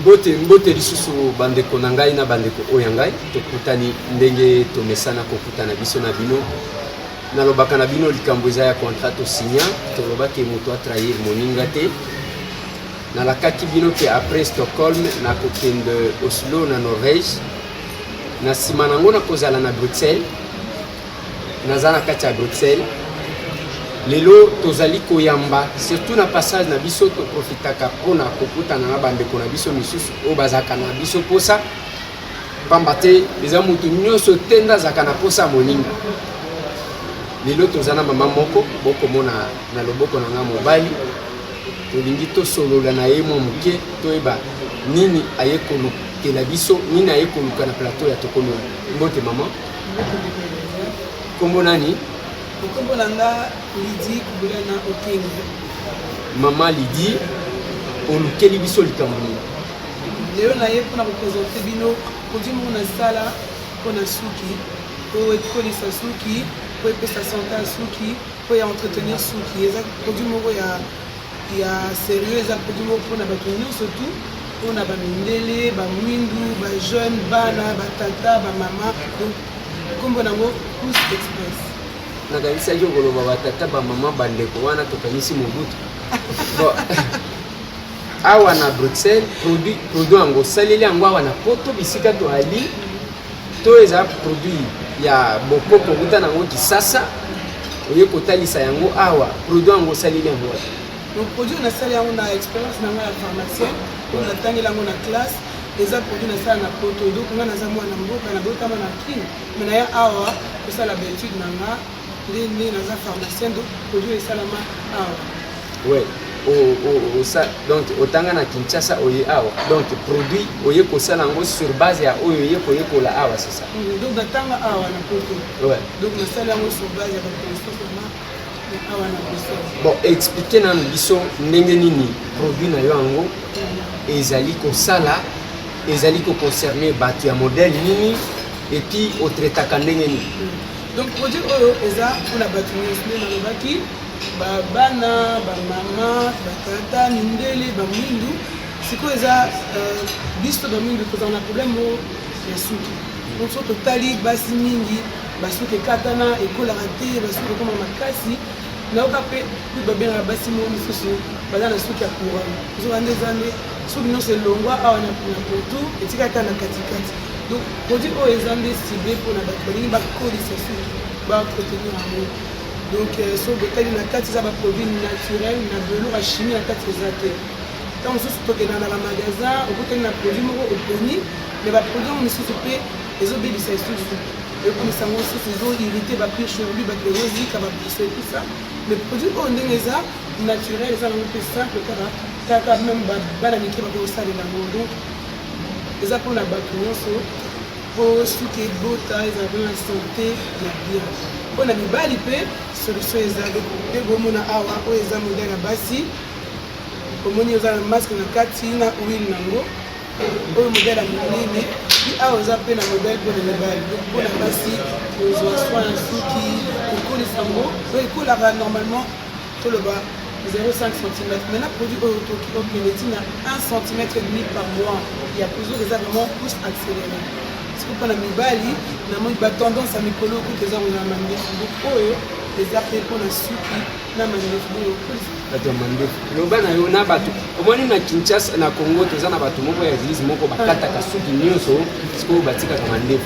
mbote lisusu bandeko na ngai na bandeko oyo ngai tokutani ndenge tomesana kokutana biso na bino nalobaka na bino likambo eza ya contrat tosinya tolobaki moto atrahir moninga te nalakaki bino ke après Stockholm nakokende Oslo na Norvège na nsima nango nakozala na Bruxelles naza na kati ya Bruxelles lelo tozali koyamba surtout na passage na biso toprofitaka mpona kokutana na bandeko na biso misusu oyo bazalaka na biso posa pamba te eza motu nyonso te nde azalaka na posa moninga lelo toza na mama moko bokomona na loboko na nga mobali tolingi tosolola na ye mwa moke toyeba nini aye kolukela biso nini aye koluka na plateau ya tokomi mbote mama kombo nani kombo nanga Lydie Kubulana Okenga mama Lydie olukeli biso likambo nini lelo na ye mpona kopresente bino produit moko na sala mpona suki po ekolisa suki po epesa sante ya suki po ya entretenir suki eza produit moko ya sérieux eza produit moko mpona bato nyonso tu mpona bamindele bamwindu bajeune bana batata bamama donc kombo nango Pousse Express nakanisaki okoloba batata bamama bandeko wana tokanisi mobutu awa na Bruxelles produit yango osaleli yango awa na poto bisika toali to eza produit ya bokoko kuta nango kisasa oye kotalisa yango awa produit yango osaleli yango donc produit nasali yango na expérience na ngai ya pharmacien natangeli yango na classe eza produit nasala na poto donc nga naza mwana mboka nabotama na kine me naya awa kosala baétude na nga nde naza pharmacien donc produit esalama awa ouais donc otanga na Kinshasa oye awa donc produit oye kosala yango sur base ya oyo oye koyekola awa c'est ça donc natanga awa na poto ouais donc nasali yango sur base ya baconnaissance na awa na Bruxelles bon expliquer nanu biso ndenge nini produit na yo yango ezali kosala ezali koconcerner bato ya modèle nini et puis otraitaka ndenge nini donc produit oyo eza mpona bato nyonso nde nalobaki babana bamama batata mindele bamwindu sikoyo eza biso bamwindu kozala na problème oyo ya suki donc so totali basi mingi basuki ekatana ekolaka te basuki ekoma makasi nayoka mpe mpe babengaka basi moko misusu baza na suki ya courant ozoka nde eza nde suki nyonso elongwa awa na poto etika ata na katikati donc produit oyo eza nde cible mpona bato balingi bakolisa suki baentretenir yango donc so botali na kati eza baproduit naturel na velours ya chimie na kati eza te ntango mosusu tokenda na bamagasin okotali na produit moko oponi mais baproduit yango misusu mpe ezobebisa lisusu ekomisa yango mosusu ezoirrite bapire chevelu bato ezozika babiso et tout ça mais produit oyo ndenge eza naturel eza nango mpe simple kaka même bana mike bakokosalela yango donc eza mpona bato nyonso po suki ebota ezala mpona santé ya bien mpona mibali mpe solution eza mpe bomona awa oyo eza modele ya basi omoni oza na masque na kati na huile nango oyo modele ya monene puis awa oza mpe na modele mpona mibali mpona basi kozwa soin ya suki kokolisa yango oyo ekolaka normalement toloba 0,5 cm. Maintenant, produit Openeti na 1,5 cm par mois. Il y a toujours des vraiment pousse accéléré. Si vous prenez mes bali, nous avons tendance à me coller au coup des arbres dans la mangue. Donc, les arbres pour la suki, na mangue. Lobana yo na batu omoni na Kinshasa na Congo toza na batu moko ya église moko bakata kasuki nyonso siko batika kama ndefu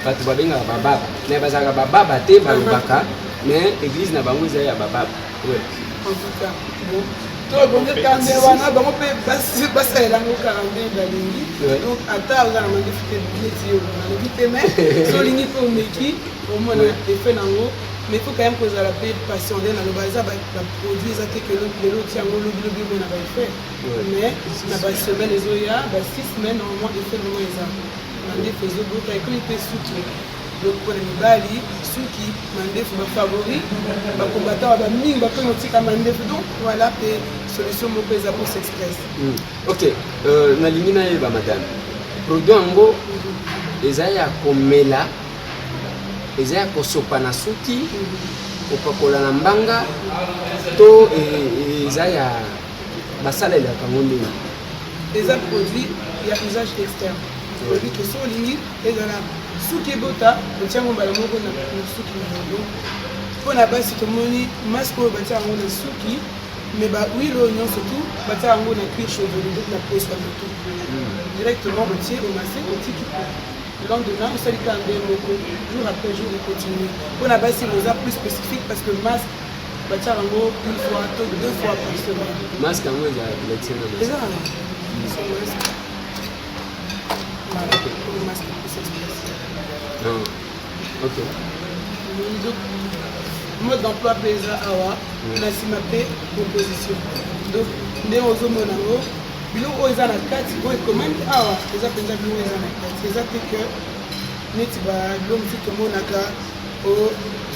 batu babenga bababa na bazaka bababa te balobaka mais église na bango eza ya bababa ouais en tout cas bon to bonge kande wana bango pe basalela ngo karande balingi donc ata oza na mandefu te bileti yo na lobi te mais so lingi pe omeki omona effet nango mais il faut quand même que la paix passion dans le bazar va produire ça que le tient au lobby on a fait mais na ba semaine les oya ba 6 semaines normalement il fait vraiment ça mande faisait beaucoup avec les pays suki donc pour les bali suki mande faut ba favori ba combattant ba mingi ba peut tika mande donc voilà pe solution mo pesa pour s'express OK na lingina ba madame produit ngo ezaya komela eza kosopa na suki opakola na mbanga to eza ya basalela kango ndenge eza produit ya usage externe produit ke so olingi ezala suki ebota otiango mbala moko na suki na yango mpona basi tomoni masque oyo batia yango na suki mais bahuile oyo nyonso tu batia yango na cuir chevelu donc na poso ya motu directement otie omase otiki le lendemain osalika nde moko jour après jour econtinue mpona basi oza plus spécifique parce que masque batia yango une fois to 2 fois par semaine masque yango ezala biletina eza wana masque plus express ok donc mode d'emploi mpe eza awa na nsima mpe proposition donc ndenge ozomona yango biloko oyo eza na kati oyo ekomami awa eza mpenza biloko eza na kati eza te ke neti biloko mosusu tomonaka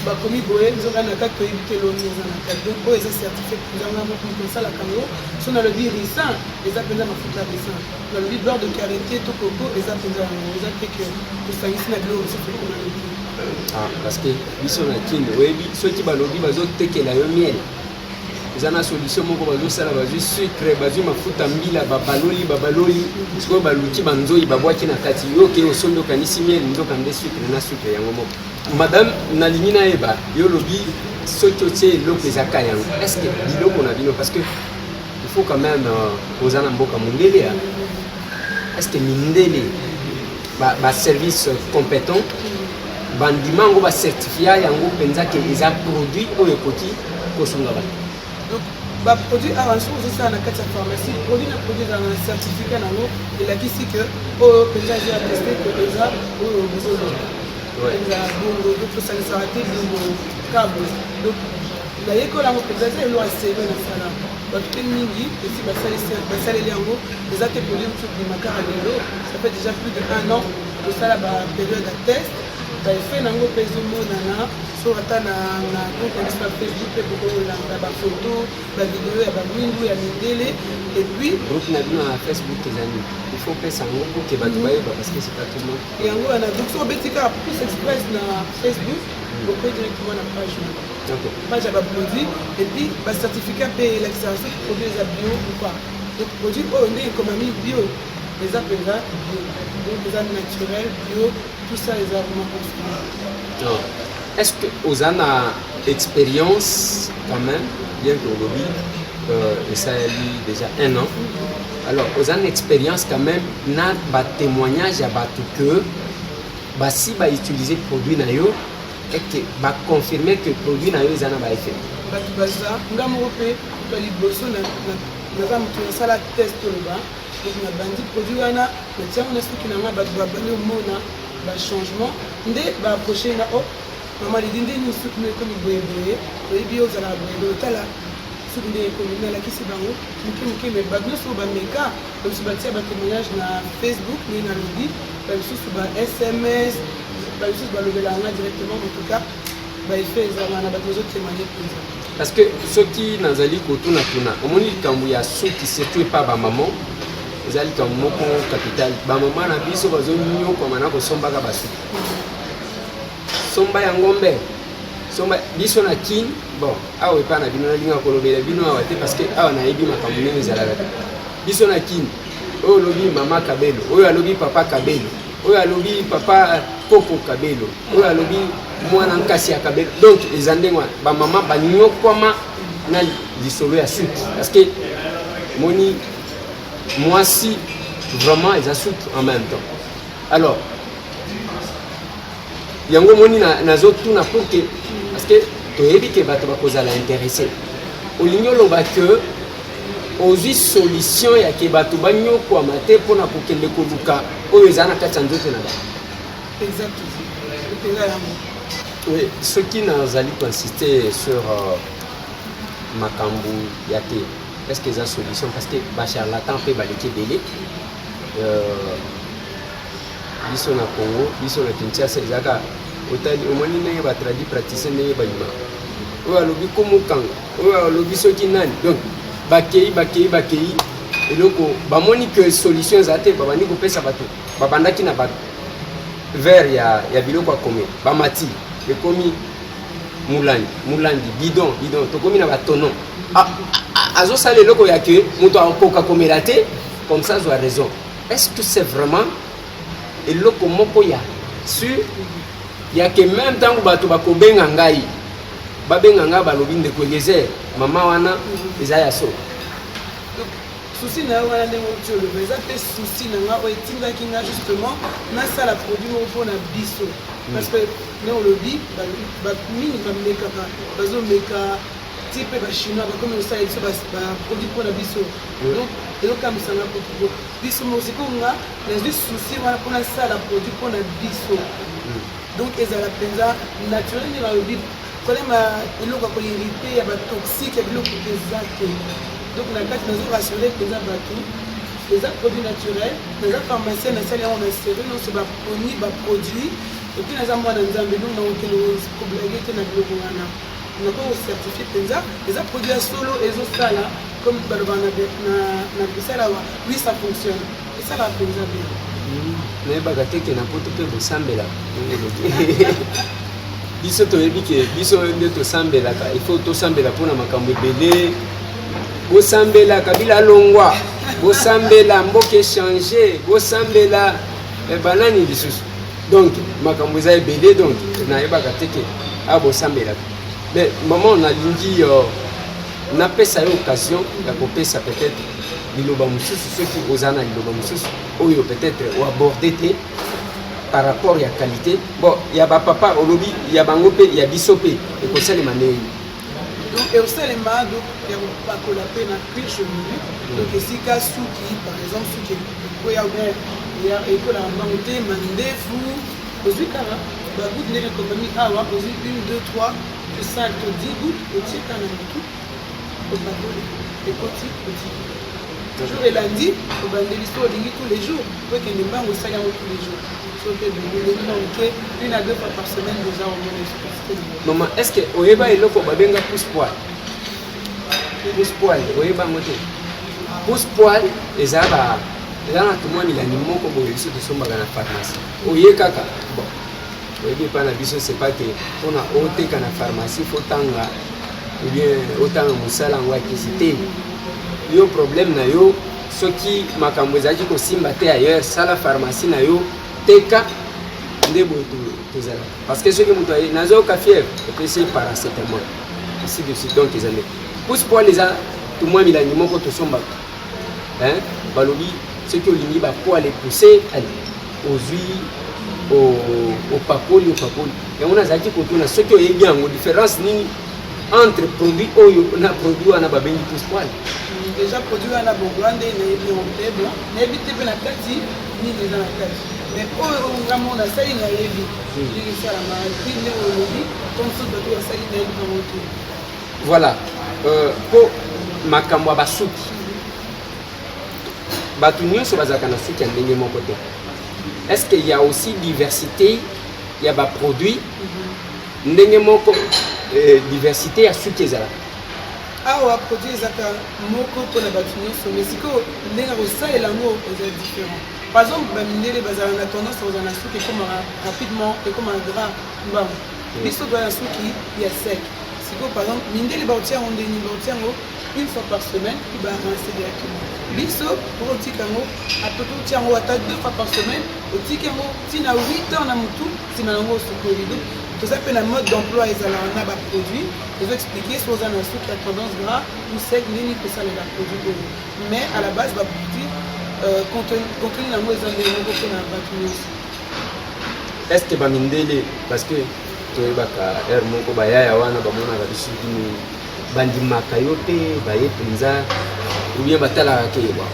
bakomi boye nzoka na kati toyebi te elongi eza na kati donc oyo eza certifié nzanga moko moto esalaka yango so nalobi risin eza mpenza mafuta ya risin nalobi beurre de karité to koko eza mpenza yango eza te ke tosangisi na biloko mosusu ekomami parce que biso na kini oyebi soki balobi bazotekela yo miel eza na solution moko bazosala bazwi sucre bazwi mafuta mbila babaloli sikoyo baluki banzoi babwaki na kati yo oke osombi okanisi miel nzoka nde sucre na sucre yango moko madame nalingi nayeba yo lobi soki otie eloko ezaka yango est ce que biloko na bino parce que il faut quand même oza na mboka mondele est ce que mindele baservice compétent bandima yango bacertifia yango mpenza ke eza produit oyo ekoki kosunga bato donc baproduit awa soki ozosala na kati ya pharmacie produit na produit ezala na certificat nango elakisi ke oyo mpenza eza ateste ke eza oyo bozoloba eza bongo donc tosalisaka te bongo kabo donc nayekola yango mpenza eza elo asebe na sala bato te mingi esi basaleli yango eza te produit mosusu bimakaka lelo ça fait déjà plus de 1 an tosala bapériode ya test baeffet nango mpe ezomonana so ata na compte na biso ya facebook mpe bokolanda bafoto bavideo ya bamwindu ya mindele et puis groupe na bino na facebook ezali il faut pesa yango po ke bato bayeba parce que c'est pas tout le monde yango wana donc so obeti kaka plus express na facebook bokoyi directement na page page ya baproduit et puis bacertificat mpe elakisaka soki produit eza bio ou pas donc produit oyo nde ekomami bio eza mpenza bio donc eza naturel bio tout ça eza vraiment construit. Est-ce que vous avez une expérience quand même, bien que lobby, et ça a eu déjà 1 an. Alors, vous avez une expérience quand même, na ba témoignage à tout que si vous utilisez le produit nayo et que ba confirmer que le produit nayo est un effet. Batu baza ngamo pe bali boso na mutu sala test loba donc na bandi produit wana na tiango na suki na nga batu babali omona ba changement nde ba approcher na mama lidi nde ni suki nekomi boyeboye oyebi ozala boyeboye otala suki nde ekomi nalakisi bango moke me bato nyonso bameka bamisusu batia batémoignage na facebook nde nalobi bamisusu ba sms bamisusu balobela nga directement motuka baeffet ezala na bato ozotémoigne mpenza parce que soki nazali kotunatuna omoni likambo ya suki surtout epa bamama eza likambo moko capital bamama na biso bazonyokwama na kosombaka basuki somba ya ngombe somba biso na kini bon awa epa na bino nalinga kolobela bino awa te parce que awa nayebi makambo ndenge ezalaka te biso na kini oyo alobi mama kabelo oyo alobi papa kabelo oyo alobi papa koko kabelo oyo alobi mwana nkasi ya kabelo donc eza ndenge wana bamama banyokwama na lisolo ya suki parce que moni mwasi vraiment eza suki en même temps alors yango moni nazotuna pour que parce que toyebi ke bato bakozala intéressé olingi oloba ke ozwi solution ya ke bato banyokwama te mpona kokende koluka oyo eza na kati ya nzoto na bango oui soki nazali koinsiste sur makambo ya te est-ce que eza solution parce que bacharlatan mpe baleki ebele biso na Congo biso na Kinshasa ezaka otali omoni ndenge batradi praticien ndenge bayima oyo alobi komokanga oyo alobi soki nani donc bakei eloko bamoni que solution eza te babandi kopesa bato babandaki na bato verre ya biloko akome bamati ekomi mulandi bidon tokomi na batono azosala eloko ya ke moto akoka komela te comme ça j'ai raison. Est-ce que c'est vraiment eloko moko ya sur ya que même tant que bato bakobenga ngai babenga nga balobi ndeko Eliezer mama wana eza ya so souci na wana ndenge tu le mais ça fait souci na nga etingaki nga justement na sala produit moko na biso parce que ne on le dit ba mingi ba mekaka bazo meka type ba chinois ba comme ça ils sont ba produit pour la biso donc ezokamisa nga pour biso mo siko nga na juste souci wana pour na sala produit pour la biso donc ezala penza naturel ni ba lobi kolema eloko ko irrité ya ba toxique ya biloko ezate donc na kati nazo rassurer penza bato eza produit naturel naza pharmacien na sali yango na série non c'est ba poni ba produit et puis naza mwana nzambe donc na okelo problème te na biloko wana on a pas certifié penza eza produit solo ezosala comme baloba na bisala wa oui ça fonctionne et ça va penza bien mais bagateke na poto pe bosambela biso toyebi ke biso nde tosambelaka il faut tosambela mpona makambo ebele bosambela kabila longwa bosambela mboka échanger bosambela banani lisusu donc makambo eza ebele donc nayebaka te ke bosambelaka mais mama nalingi napesa yo occasion ya kopesa peut-être liloba mosusu soki oza na liloba mosusu oyo peut-être oaborde te par rapport à la qualité. Bon, il y a papa, olobi, il y a bangope, il y a bisope, et comme ça les manées. Donc, et aussi les mains, donc, il y a pas qu'on appelle un prix chevelu. Donc, ici, Kasuki, par exemple, Suki, il y a école à monter, mandé, fou, aux huit carats, bah, goutte n'est comme mis à avoir, aux 1, 2, 3, 5, 10 gouttes, au tiers quand même tout, au bateau, et petit. Toujours le lundi, au bandé l'histoire tous les jours, pour qu'il y ait des mains au salaire tous les jours. Une à deux fois par semaine déjà au moins. Maman, est-ce que oyeba eloko babenga pousse poil? Pousse poil, oyeba ngote. Pousse poil eza na tumwa milani moko boye biso tosombaka na pharmacie. Oye kaka. Bon. Oyebi pa na biso c'est pas que on a oteka na pharmacie faut tanga ou bien otanga musala ngwa kisite. Yo problème na yo soki makambo ezaki kosimba te ailleurs sala pharmacie na yo teka ndebo tozala parce que ce que muto nazo ka fièvre et c'est paracétamol ici de suite donc les amis pousse pour les a tout moi milani moko to somba balobi ce que olingi ba po aller pousser aux huiles au papoli et on a zaki ko tuna ce que oyebi yango différence ni entre produit oyo na produit wana babengi pousse poil déjà produit wana bongwande na on table na éviter pe na kati ni déjà na kati mais on a ça il a évi il ça la maladie ne on comme ça doit ça il a évi voilà pour makambo basuki batu nyonso bazaka na suki ndenge moko te est-ce qu'il y a aussi diversité il y a ba produit ndenge moko diversité ya suki ezala awa produit ezaka moko pour la batu nyonso mais siko ndenge kosalela yango eza différent. Par exemple, les bazar a tendance à avoir un souki comme rapidement et comme un gras. Biso doit un souki il y a sec. Si par exemple, les bautières on dénie une fois par semaine, il va rincer directement. Biso pour le tikango, à toto tiango à 2 fois par semaine, au tikango, tina 8 ans na mutu, tina nango sukoli. Donc tout ça fait la mode d'emploi et ça a un produit. Je vais expliquer sur un souki à tendance gras ou sec, ni que ça les produit. Mais à la base, va produire contenu na moi ezali moko na bato nyonso. Est-ce que bamindele parce que toyebaka air moko bayaya wana bamonaka biso kini bandimaka yo te baye mpenza ou bien batalaka ke ba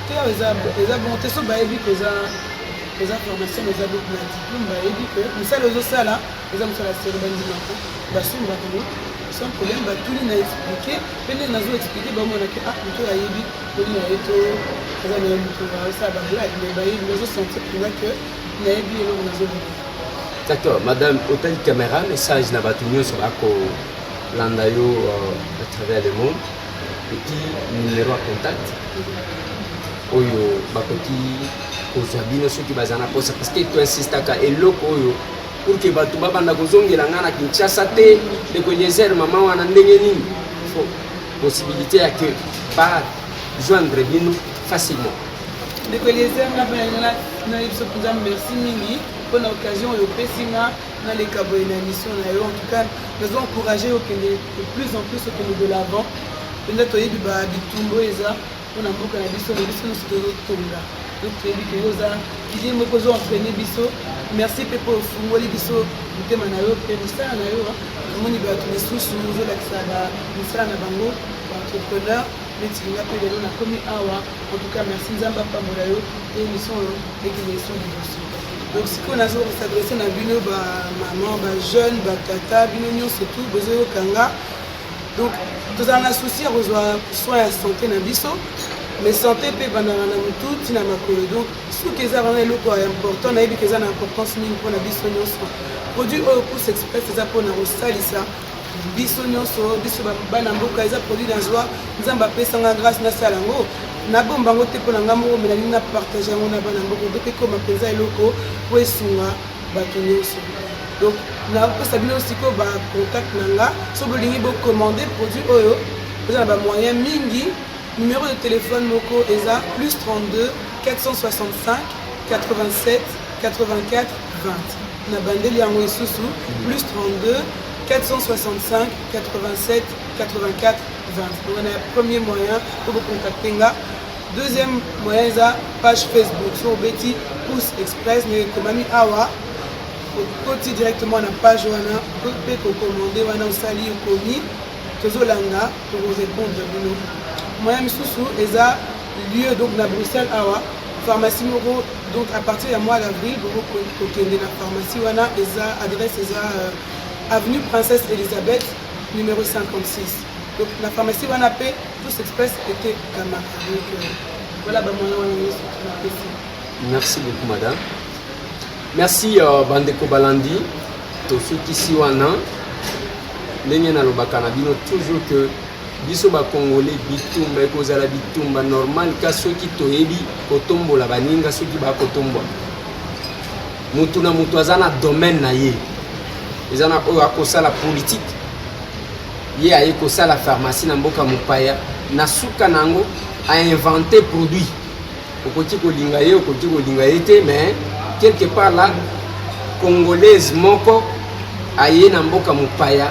te eza bon te so bayebi ke eza formation eza beaucoup na diplôme bayebi ke misala ozosala eza mosala seri bandimaka basumbaka yo sans problème batuli na expliqué pene nazo expliqué bamona ke moto ayebi poli na ye to eza na ye moto asala bablage mais bayebi nazo sentir mpenza ke nayebi eloko nazobi. D'accord, madame hôtel caméra message na bato nyonso bakolanda yo à travers le monde et puis numéro à contact oyo bakoki kozwa bino soki baza na posa parce que toinsistaka eloko oyo pour que bato babanda kozongela nga na Kinshasa te ndeko Eliezer mama wana ndenge nini possibilité ya que joindre bino facilement. ndeko Eliezer nga na biso mpenza merci mingi mpo na occasion oyo opesinga na leka boye na émission na yo. En tout cas nazo encouragé okende de plus en plus okende de l'avant mpenza toyebi bitumba eza mpona mboka na biso nyonso tozotonga donc toyebi ke oza idée moko ozoentraîne biso. Merci mpe mpo ofungoli biso motema na yo mpe misala na yo omoni bato misusu ozolakisa misala na bango baentrepreneur neti nga mpe lelo nakomi awa. En tout cas merci nzambe apambola yo e émission oyo ekende émission liboso. Donc sikoyo nazo s'adresse na bino bamama bajeune batata bino nyonso tu bozoyokanga. Donc tozala na souci ya kozwa soin ya santé na biso mais santé mpe bandaka na motu ntina makolo. Donc soki eza wana eloko ya important nayebi ke eza na importance mingi mpona biso nyonso. Produit oyo Pousse Express eza mpona kosalisa biso nyonso biso bana mboka. Eza produit na zwa nzambe apesanga grâce nasala yango nabomba yango te mpona nga moko me nalingi na partage yango na bana mboka donc ekoma mpenza eloko po esunga bato nyonso. Donc napesa bino sikoyo bacontact na nga so bolingi bocommande produit oyo eza na bamoyen mingi. Numéro de téléphone moko eza plus 32 465 87 84 20 na bandeli yango lisusu plus 32 465 87 84 20. Donc on a premier moyen pour vous contacter nga. Deuxième moyen eza page Facebook sur Betty Pousse Express mais komami awa koti directement na page wana pe ko commander wana osali okomi tozolanga pour vous répondre bino. Moyen misusu eza lieu donc na Bruxelles awa pharmacie moko donc à partir ya mois d'avril vous kokende na pharmacie wana eza adresse eza avenue Princesse Elisabeth numéro 56. Donc la pharmacie wana pe Pousse Express était kama. Donc voilà moyen wana nyonso tunapesi. Merci beaucoup madame. Merci bandeko balandi tosukisi wana ndenge nalobaka na bino toujours que biso bakongole bitumba ekozala bitumba normal ka soki toyebi kotombola baninga soki bakotombola mutu na mutu aza na domaine na ye eza na oyo akosala politique ye aye kosala pharmacie na mboka mopaya na suka nango ainventer produit okoki kolinga ye okoki kolinga ye te mais quelque part là congolaise moko aye na mboka mopaya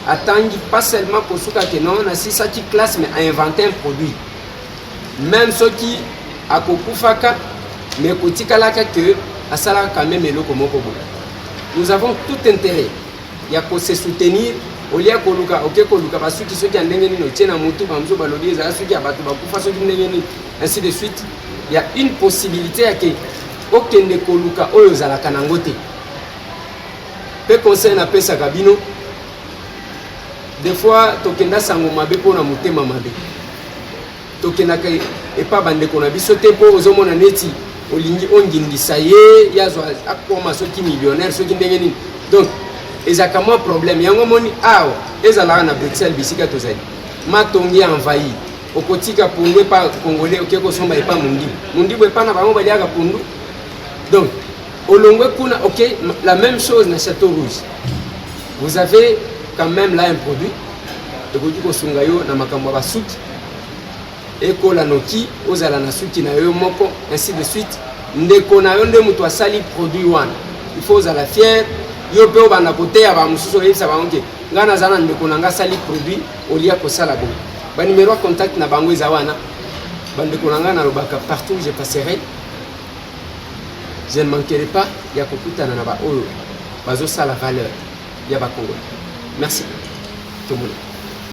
attendu pas seulement pour ce que non c'est ça qui classe mais a inventé un produit même ceux qui a kokufaka mais kotikalaka que asala quand même eloko moko bo. Nous avons tout intérêt ya ko se soutenir au lieu ko luka OK ko luka ba ceux qui andenge ni tiena mutu ba mzo balodi za ceux qui abatu ba kufa ceux qui ndenge ni ainsi de suite. Il y a une possibilité à que okende ko luka oyo zala kanangote pe conseil na pesa kabino. Des fois, tokenda sango mabe pona motema mabe. Tokenda kai epa bande kona biso te po ozomona neti olingi ongindisa ye yazo akoma soki millionnaire soki ndenge nini. Donc ezaka mo problème yango moni awa ezala na Bruxelles bisika tozali. Matongi envahi. Okotika pundu pa congolais okeko somba epa mundi. Mundi bo epa na bango baliaka pundu. Donc olongwe kuna OK la même chose na Château Rouge. Vous avez quand même là un produit ekoki kosunga yo na makambo ba suki ekola noki ozala na suki na yo moko ainsi de suite ndeko na yo nde mutu asali produit wana il faut ozala fier yo pe obanda koteya ba mususu oyebisa bango ngana zana ndeko na nga sali produit olia kosala bo ba numéro contact na bango eza wana bandeko na nga na lobaka partout je passerai je ne manquerai pas ya kokutana na ba oyo bazo sala valeur ya ba Congolais. Merci tout le monde.